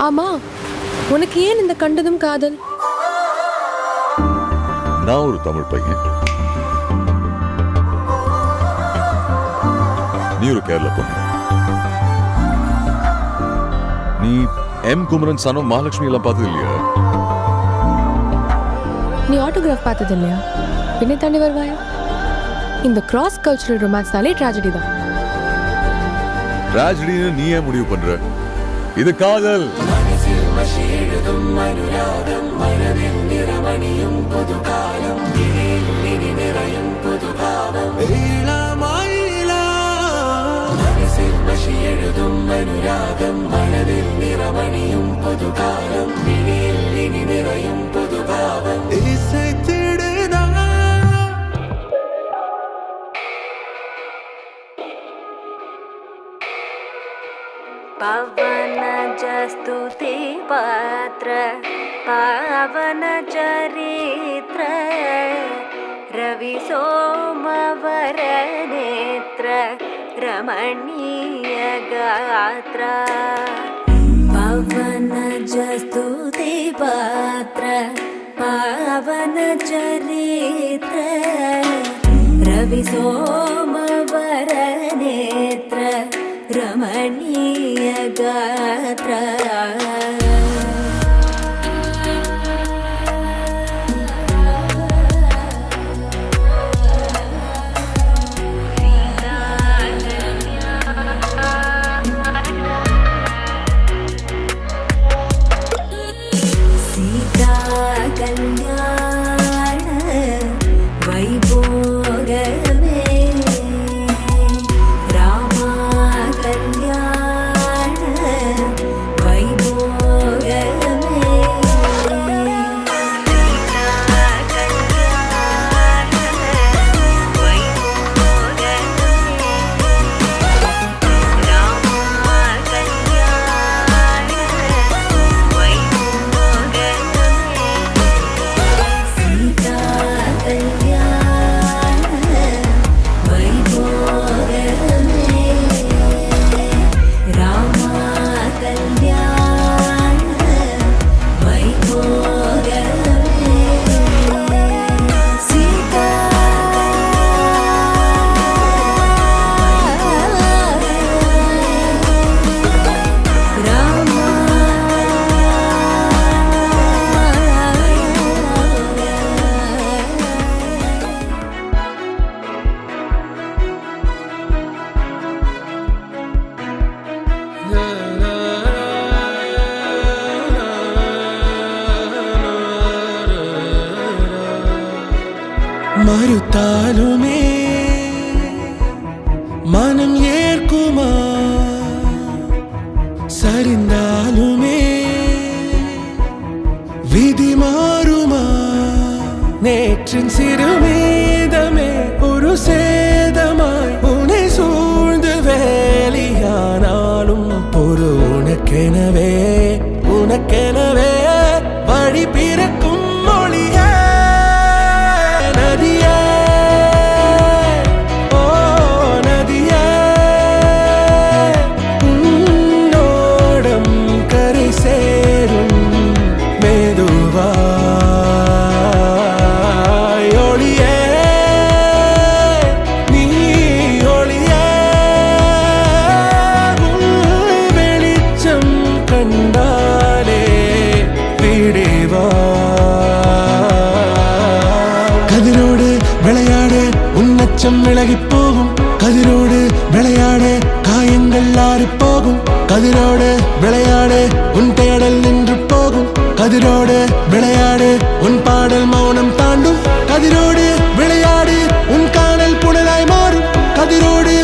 ஆமா, உனக்கு ஏன் இந்த கண்டதும் காதல்? நான் ஒரு தமிழ் பையன், நீ ஒரு கேரளா பொண்ணு. நீ எம் குமரன் சனம் மகாலட்சுமி எல்லாம் பார்த்தது இல்லையா? நீ ஆட்டோகிராஃப் பார்த்தது இல்லையா? பின்னை தாண்டி வருவாயா? இந்த கிராஸ் கல்ச்சரல் ரொமான்ஸ்னாலே ட்ராஜடி தான். ட்ராஜடின்னு நீ ஏன் முடிவு பண்ற? இது காதல். पवन जस्तुति पात्र पावन चरित्र रवि सोमवर नेत्र रमणीय गात्र पवन जस्तुति पात्र पावन चरित्र रवि सोमवर नेत्र रमणीय गात्र सीता कल्याण वैभोगमे மறுத்தாலுமே மனம் ஏற்குமா? சரிந்தாலுமே விதி மாறுமா? நேற்றின் சிறுமீதமே ஒரு சேதமாய் உன்னை சூழ்ந்து வேலியானாலும் பொறு உனக்கெனவே உனக்கெனவே வழி பிறக்கும் மொழியே நதியே ஓ நதியே உன்னோடம் கரை சேரும் மெதுவாய் ஒளியே நீ ஒளியே வெளிச்சம் கண்டாலே விடிவா கதிரோடு விளையாடு உன்னச்சம் விலகி போகும் கதிரோடு விளையாடு காயங்கள் ஆறி போகும் கதிரோடு விளையாடு உன் தேடல் நின்று போகும் கதிரோடு விளையாடு உன் பாடல் மௌனம் தாண்டும் கதிரோடு விளையாடு உன் காணல் புனலாய் மாறும் கதிரோடு